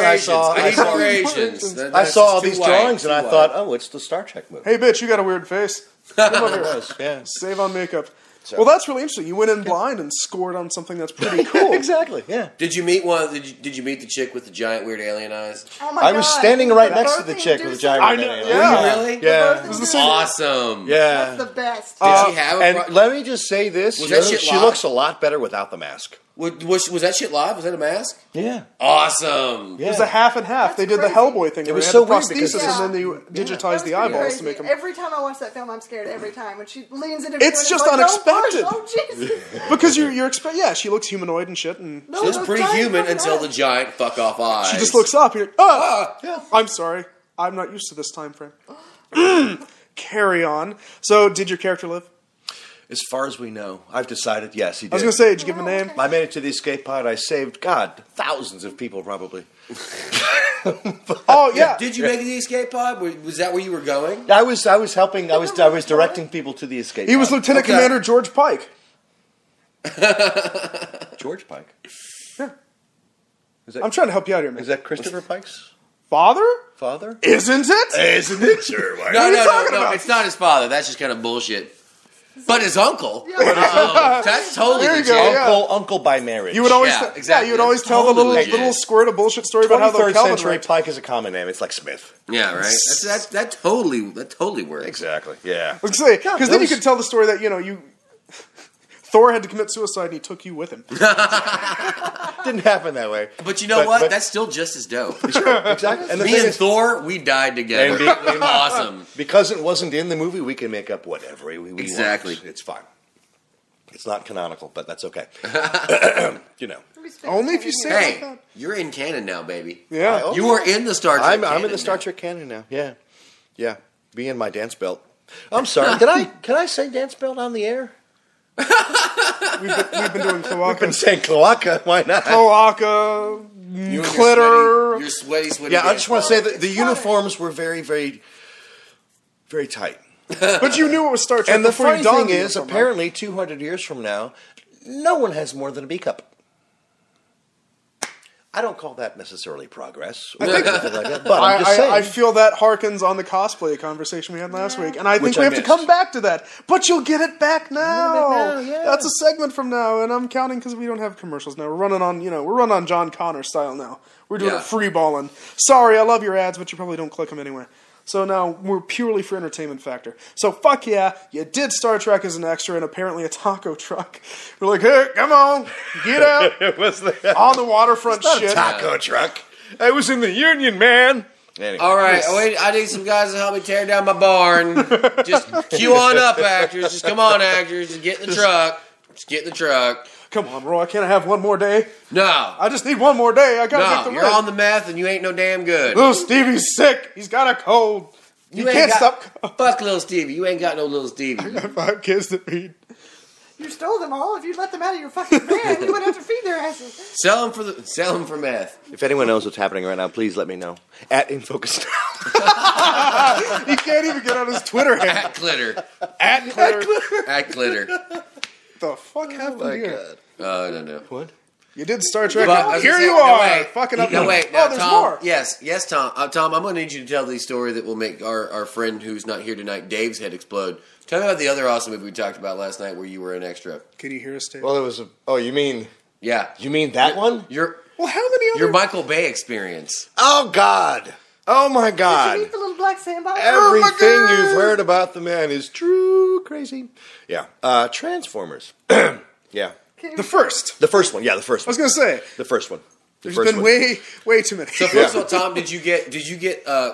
I saw all these drawings, and I thought, oh, it's the Star Trek movie. Hey, bitch, you got a weird face. Come over here. Yeah. Save on makeup. So. Well, that's really interesting. You went in blind and scored on something that's pretty cool. Exactly. Yeah. Did you meet Did you meet the chick with the giant weird alien eyes? Oh my God! I was standing right next to the chick with the giant weird alien eyes. Yeah. Were you really? Yeah. It was the same. Awesome. Yeah. That's the best. Did she have and let me just say this: she looks a lot better without the mask. Was that shit live? Was that a mask? Yeah. Awesome. Yeah. It was a half and half. They did the Hellboy thing. It was they so had the weird prosthesis, because and then they digitized the eyeballs to make them. Every time I watch that film, I'm scared. Every time when she leans into it's just unexpected. Oh Jesus! Because you're yeah, she looks humanoid and shit, and she's pretty human until the giant fuck off eyes. She just looks up. You're like, yeah. I'm sorry, I'm not used to this time frame. Carry on. So, did your character live? As far as we know, I've decided yes, he did. I was going to say, did you give him a name? I made it to the escape pod. I saved, thousands of people probably. Oh yeah. Did you make it to the escape pod? Was that where you were going? I was helping. I was directing people to the escape pod. He was Lieutenant Commander George Pike. George Pike. Yeah. I'm trying to help you out here, man. Is that Christopher Pike's father? Father? Isn't it? Isn't it? Sure. No. It's not his father. That's just kind of bullshit. But his uncle. That's totally legit. Uncle by marriage. You would always, exactly. You would always tell the little squirt of bullshit story about how the 23rd century Pike is a common name. It's like Smith. Yeah, right. That totally works. Exactly. Yeah. Let's say because then you could tell the story that Thor had to commit suicide and he took you with him. Didn't happen that way. But you know what? That's still just as dope. Sure, exactly. And Me and Thor, we died together. It was awesome. Because it wasn't in the movie, we can make up whatever we exactly. want. It's fine. It's not canonical, but that's okay. Only if you say it like that. You're in canon now, baby. Yeah. You are in the Star Trek canon. I'm in the Star Trek canon now. Yeah. Yeah. Be in my dance belt. I'm sorry. Can I say dance belt on the air? We've been doing cloaca. We've been saying cloaca. Why not? Cloaca, glitter. You're sweaty. Yeah, I just want to say that the uniforms were very, very, very tight. But you knew it was Star Trek. And the funny thing is, apparently, 200 years from now, no one has more than a B cup. I don't call that necessarily progress or anything like that, but I'm just saying. I feel that harkens on the cosplay conversation we had last week, and I think we have to come back to that. But you'll get it back now. That's a segment from now, and I'm counting because we don't have commercials now. We're running on John Connor style now. We're doing it free balling. Sorry, I love your ads, but you probably don't click them anyway. So now we're purely for entertainment factor. So fuck yeah, you did Star Trek as an extra and apparently a taco truck. We're like, hey, come on, get out. What's that? On the waterfront shit. Taco truck. I was in the Union, man. Anyway. All right, I need some guys to help me tear down my barn. Just queue on up, actors. Just come on, actors. Just get in the truck. Just get in the truck. Come on, Roy, can't I have one more day? No. I just need one more day. I gotta make the you're on the meth and you ain't no damn good. Little Stevie's sick. He's got a cold. You can't stop. Fuck little Stevie. You ain't got no little Stevie. I got 5 kids to feed. You stole them all. If you let them out of your fucking van, you wouldn't have to feed their asses. Sell them for meth. If anyone knows what's happening right now, please let me know. At InFocus Now. He can't even get on his Twitter handle. At Glitter. At Glitter. At Glitter. The fuck happened here? God. I don't know. What? You did Star Trek. But, here you are. Fucking up. No, wait. Now, there's Tom, more. Yes, Tom. Tom, I'm going to need you to tell the story that will make our friend who's not here tonight, Dave's head explode. Tell me about the other awesome movie we talked about last night where you were an extra. Can you hear us, Dave? Well, it was you mean... Yeah. You mean that one? Well, how many other... Your Michael Bay experience. Oh, God. Oh, my God. Did you eat the little black sandbox? Everything you've heard about the man is true crazy. Yeah. Transformers. Yeah. The first. The first one. Yeah, the first one. I was going to say. The first one. There's been way too many. So first of all, Tom, did you get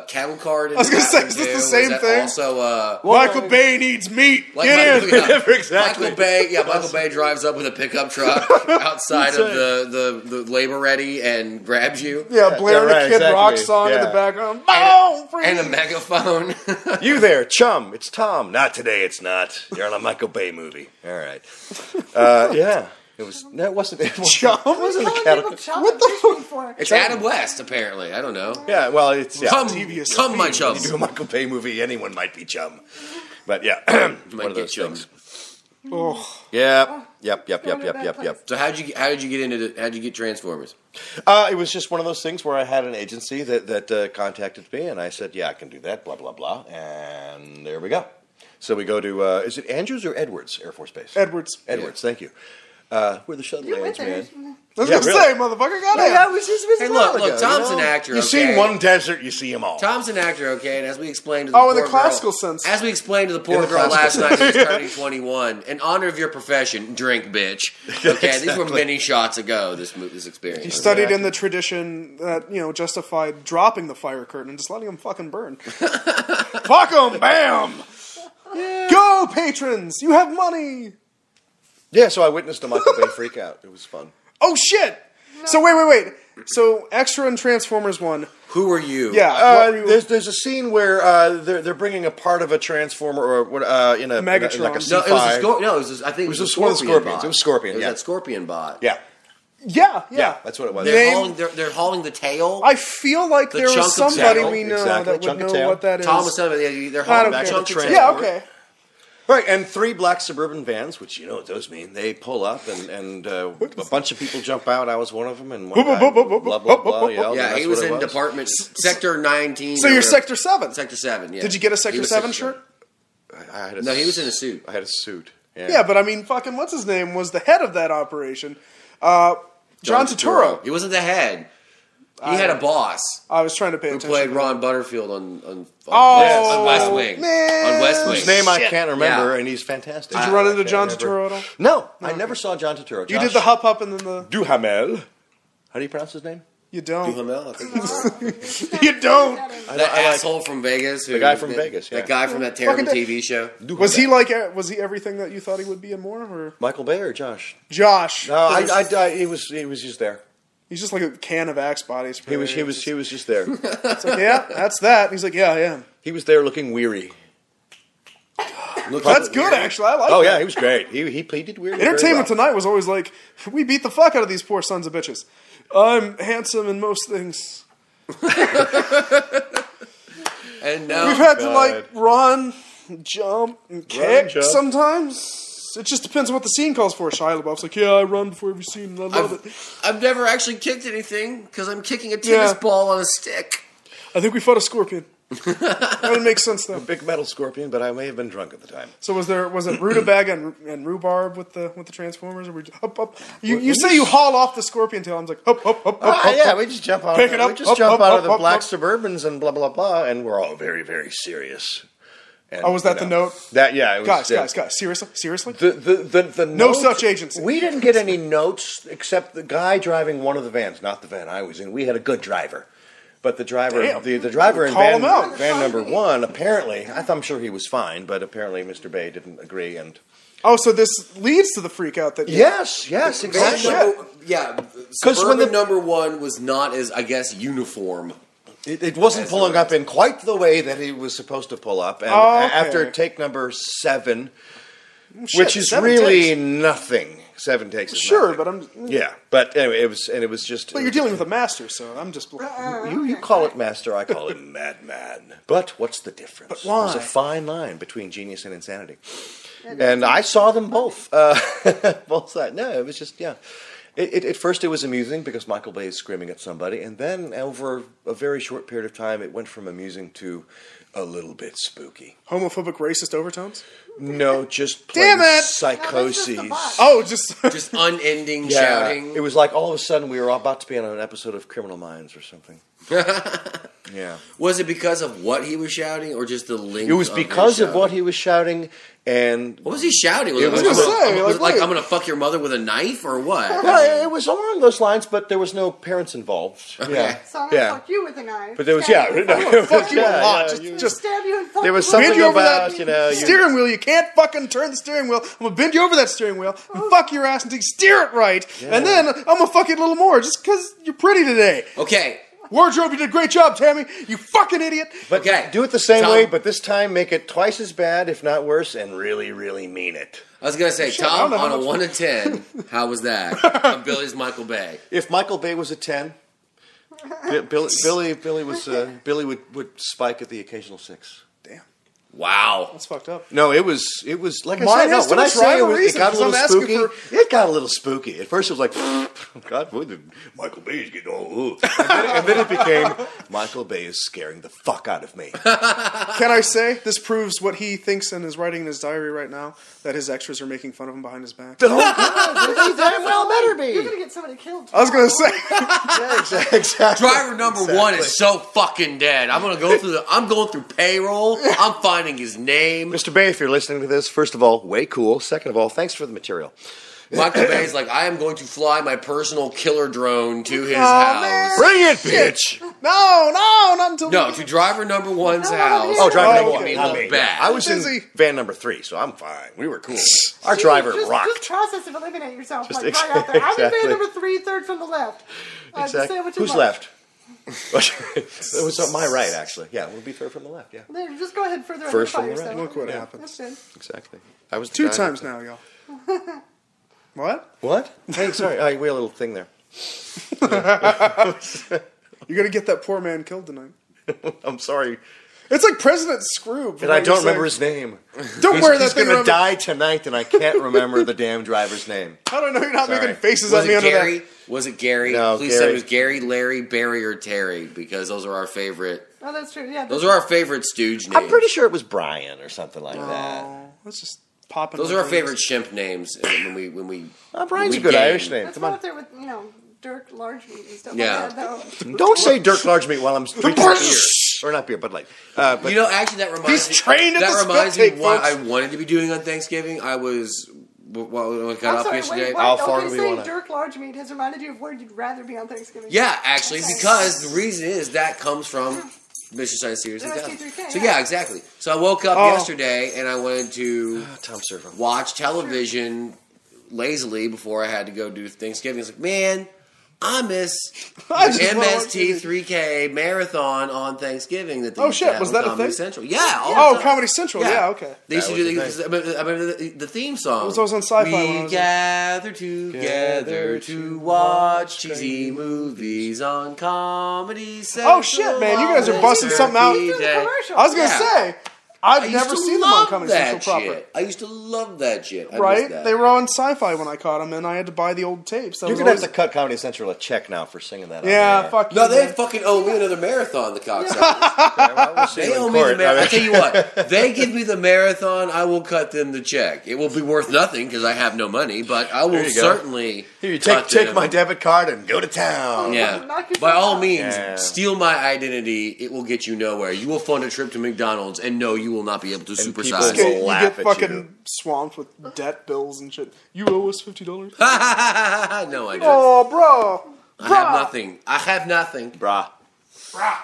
cattle card? I was going to say, is this the same thing? Also, Michael Bay needs meat. Get in. Exactly. Michael Bay drives up with a pickup truck outside of the labor ready and grabs you. Yeah, Blair and the Kid Rock song in the background. And a megaphone. You there, chum? It's Tom. Not today. It's not. You're on a Michael Bay movie. All right. Yeah. It wasn't Chum? It wasn't a cattle. What the fuck? It's Adam West, apparently. I don't know. Yeah, well, it's Come, my chum. When you do a Michael Bay movie, anyone might be chum. But yeah, one of those things. Oh. Yep. So how did you get Transformers? It was just one of those things where I had an agency that contacted me, and I said, "Yeah, I can do that." Blah blah blah, and there we go. So we go to is it Andrews or Edwards Air Force Base? Edwards. Thank you. We're the shuttle lanes, man. I was going to say, motherfucker, goddamn. Yeah, we just Hey, look, Tom's an actor. You've okay? seen one desert, you see them all. Tom's an actor, okay? And as we explained to the in poor the classical girl, sense. As we explained to the poor girl last night who's turning 21, in honor of your profession, drink, bitch. Okay, these were many shots ago, this experience. He studied in the tradition that, justified dropping the fire curtain and just letting them fucking burn. Fuck them, bam! Yeah. Go, patrons! You have money! Yeah, so I witnessed a Michael Bay freak out. It was fun. Oh, shit! No. So, wait. So, extra in Transformers 1. Who are you? Yeah. There's a scene where they're bringing a part of a Transformer or in a Megatron. like a C5. No, it was I think it was one of the Scorpions. bot. It was Scorpion. It was Yeah, that Scorpion bot. Yeah, that's what it was. They're hauling the tail. I feel like there was somebody we know that would know what that is. Tom was telling me they're hauling back chunk of tail. Yeah, okay. Right, and 3 black Suburban vans, which you know what those mean. They pull up, and a bunch of people jump out. I was one of them, and one guy, blah, blah, blah, yelled. Yeah, he was in Department Sector 19. So you're Sector 7. Sector 7, yeah. Did you get a Sector 7 shirt? No, he was in a suit. I had a suit. Yeah, but I mean, fucking what's his name was the head of that operation. John Turturro. He wasn't the head. He had a boss. I was trying to pay attention. Who played Ron Butterfield on West Wing. Man. On West Wing. His name I can't remember, and he's fantastic. Did you run into John Turturro at all? No, I never saw John Turturro. You did the hop and then the... Duhamel. How do you pronounce his name? You don't. Duhamel, I think You don't. That asshole from Vegas. The guy from Vegas, yeah. That guy from that terrible TV show. Was he everything that you thought he would be and more? Or? Michael Bay or Josh? Josh. No, he was just there. He's just like a can of Axe body spray. He was just there. It's like, yeah, that's that. And he's like, yeah, I am. He was there looking weary. That's good, actually. I like that. Oh, yeah, he was great. He did weird. Entertainment Tonight was always like, we beat the fuck out of these poor sons of bitches. I'm handsome in most things. And now we've had to run, jump, and kick sometimes. It just depends on what the scene calls for. Shia LaBeouf's like, yeah, I run before every scene, and I love it. I've never actually kicked anything because I'm kicking a tennis ball on a stick. I think we fought a scorpion. That would make sense, though. A big metal scorpion, but I may have been drunk at the time. So was it rutabaga and rhubarb with the Transformers? Or we up? You say you haul off the scorpion tail. I'm like, up. Yeah, we just jump out. Pick it up. We just jump out of the black Suburbans and blah blah blah, and we're all very very serious. And, was that the note? That yeah, it was, guys, seriously. The no note, such agency. We didn't get any notes except the guy driving one of the vans, not the van I was in. We had a good driver. But the driver, the driver in van number 1, apparently, I'm sure he was fine, but apparently Mr. Bay didn't agree. And so this leads to the freak out that yes, exactly. Because when the number 1 was not as, I guess, uniform. It wasn't pulling up in quite the way that he was supposed to pull up. And after take number 7, which is really nothing. 7 takes is nothing. But I'm... Yeah, but anyway, it was just... But you're dealing with a master, so I'm just... You call it master, I call it madman. But what's the difference? But why? There's a fine line between genius and insanity. And I saw them both. Both sides. No, it was just, At first it was amusing because Michael Bay is screaming at somebody, and then over a very short period of time it went from amusing to a little bit spooky. Homophobic, racist overtones? No, just plain psychoses. Just unending shouting. It was like all of a sudden we were about to be on an episode of Criminal Minds or something. Yeah. Was it because of what he was shouting, or just the length? It was because of what he was shouting, and what was he shouting? Was it like I'm going to fuck your mother with a knife, or what? Well, it was along those lines, but there was no parents involved. Okay. Yeah. So I'm going to fuck you with a knife. But there was fuck you a lot. Just stab you and fuck there was you. something bend you over about that steering wheel. You can't fucking turn the steering wheel. I'm gonna bend you over that steering wheel and fuck your ass until you steer it right, and then I'm gonna fuck you a little more just because you're pretty today. Okay. Wardrobe, you did a great job, Tammy. You fucking idiot. But do it the same way, but this time make it twice as bad, if not worse, and really, really mean it. I was going to say, Tom, on a 1 to 10, how was that? On Billy's Michael Bay. If Michael Bay was a 10, Billy would spike at the occasional 6. Damn. Wow. That's fucked up. No, it was like I Mine said. No, has too when I much say rhyme or it reason, got a 'cause I'm little asking spooky, it got a little spooky. At first, it was like, God, boy, Michael Bay's getting all. And then it became Michael Bay is scaring the fuck out of me. Can I say this proves what he thinks and is writing in his diary right now? That his extras are making fun of him behind his back. He damn well better be. You're gonna get somebody killed. I was gonna say. Yeah, exactly. Driver number 1 is so fucking dead. I'm going through payroll. I'm finding his name. Mr. Bay, if you're listening to this, first of all, way cool. Second of all, thanks for the material. Michael Bay's like, I am going to fly my personal killer drone to his house. Man. Bring it, bitch! No, not until No, to driver number 1's house. Oh, driver Oh, number okay. one. Look Me. bad. I was Busy. in van number 3, so I'm fine. We were cool. Our driver just rocked. process and eliminate yourself. Just Like, right out there. I'm in exactly. van number 3, third from the left. Just say what you Who's like. left? It was on my right, actually. Yeah, we'll be third from the left. Yeah, There, just go ahead further. First identify from the right. yourself. Look what That's happens. good. exactly. I was the 2 guy times that- now, y'all. What? What? Hey, sorry. We had a little thing there. You're gonna get that poor man killed tonight. I'm sorry, It's like President Scrooge. and I don't remember his name. Don't wear that He's thing going to around. die tonight, and I can't remember the damn driver's name. How do I know you're not Sorry. making faces Was at me it under Gary? that? Was it Gary? No, Please Gary. say it was Gary, Larry, Barry, or Terry, because those are our favorite. Oh, that's true. Yeah. Those are our favorite stooge names. I'm pretty sure it was Brian or something like that. Oh, let's just pop it. Those are our favorite shimp names when we. Brian's we a good game. Irish name. That's Come right on. up there with Dirk Largemeat and stuff Yeah. like that. Though. Don't say Dirk Largemeat while I'm drinking beer. Or not beer, but like. But You know, actually, that reminds He's me. trained at that the spit reminds me take, what folks. I wanted to be doing on Thanksgiving. I was when I got I'm up sorry. yesterday. Wait, How far okay, do we saying wanna- Dirk Largemeat has reminded you of where you'd rather be on Thanksgiving. Yeah, actually, Okay. because the reason is that comes from Mission Science Series MST3K, 3000. So yeah. yeah, exactly. So I woke up Oh. yesterday and I wanted to Tom Servo. watch television lazily before I had to go do Thanksgiving. I was like, man, I miss I just wanna watch MST3K marathon on Thanksgiving. That they Oh, used to shit, have was on that a Comedy thing? Central. Yeah. all the Oh, time. Comedy Central. Yeah, okay. They used to That do was the I remember the theme song. It was always on Sci-Fi when I We was gather together to watch cheesy movies on Comedy Central. Oh, shit, man, you guys are busting something out. Every day. Commercial. I was gonna Yeah. say, I I've used never to seen them on love Comedy that Central proper. shit. I used to love that shit. I miss Right? that. They were on Sci-Fi when I caught them, and I had to buy the old tapes. That You're was going to have always- to cut Comedy Central a check now for singing that. Yeah, on the air. fuck No, you, they man. fucking owe me another marathon, the cocksuckers. Okay, well, we'll see They you in owe me the court. marathon. I tell you what, they give me the marathon, I will cut them the check. It will be worth nothing because I have no money, but I will There you go. certainly Here, you cut take them. my debit card and go to town. Yeah. Knock yourself By all out. means, Yeah. steal my identity. It will get you nowhere. You will fund a trip to McDonald's, and no, you will not be able to people supersize. will You laugh get at fucking you. swamped with debt bills and shit. You owe us $50. No, I don't. Oh, bro. I have nothing. I have nothing. Brah.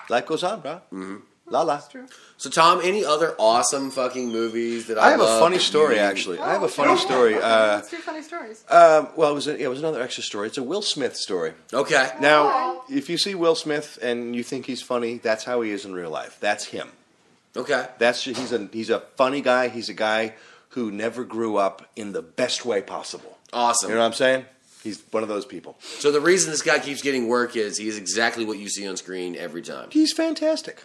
Life goes on, brah. Mm-hmm. La la. So, Tom, any other awesome fucking movies that I have a love funny that story, you- actually. I have Oh, a funny sure. story. Let's do funny stories. Well, it was another extra story. It's a Will Smith story. Okay. Now, if you see Will Smith and you think he's funny, that's how he is in real life. That's him. Okay. He's a funny guy. He's a guy who never grew up in the best way possible. Awesome. You know what I'm saying? He's one of those people. So the reason this guy keeps getting work is he is exactly what you see on screen every time. He's fantastic.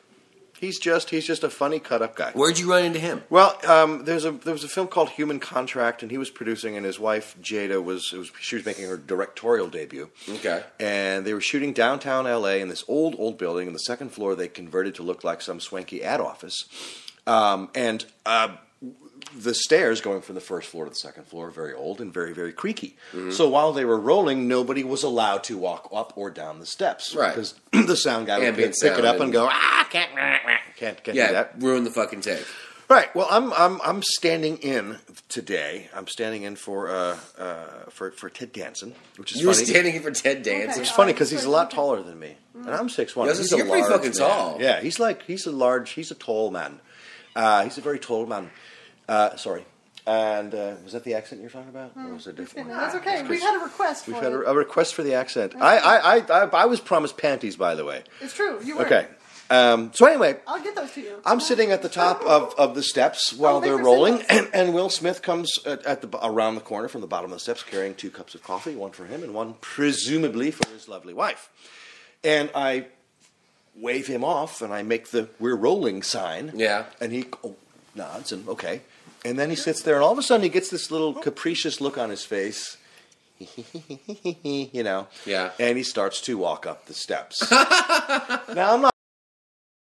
He's just a funny cut up guy. Where'd you run into him? Well, there was a film called Human Contract, and he was producing, and his wife Jada she was making her directorial debut. Okay. And they were shooting downtown L.A. in this old building. And the second floor they converted to look like some swanky ad office. The stairs going from the first floor to the second floor are very old and very, very creaky. Mm-hmm. So while they were rolling, nobody was allowed to walk up or down the steps. Right. Because the sound guy would Ambient pick it sound up and and- go, can't do Yeah, that. ruin the fucking tape. Right. Well, I'm standing in today. I'm standing in for Ted Danson, which is You were funny. standing in for Ted Danson. It's funny because he's a lot taller than me, and I'm 6'1". Yeah, He's you're a pretty large fucking man. tall. Yeah, he's a tall man. He's a very tall man. Sorry. And was that the accent you're talking about, or was it a different one? That's okay. We've had a request We've for had you. a request for the accent. I was promised panties, by the way. It's true. You were. Okay. So anyway, I'll get those to you. I'm sitting at the top of the steps while they they're were rolling, sitting and Will Smith comes around the corner from the bottom of the steps carrying 2 cups of coffee, one for him and one presumably for his lovely wife. And I wave him off, and I make the "we're rolling" sign. Yeah. And he nods, and okay. And then he sits there, and all of a sudden he gets this little capricious look on his face. You know. Yeah. And he starts to walk up the steps. Now, I'm not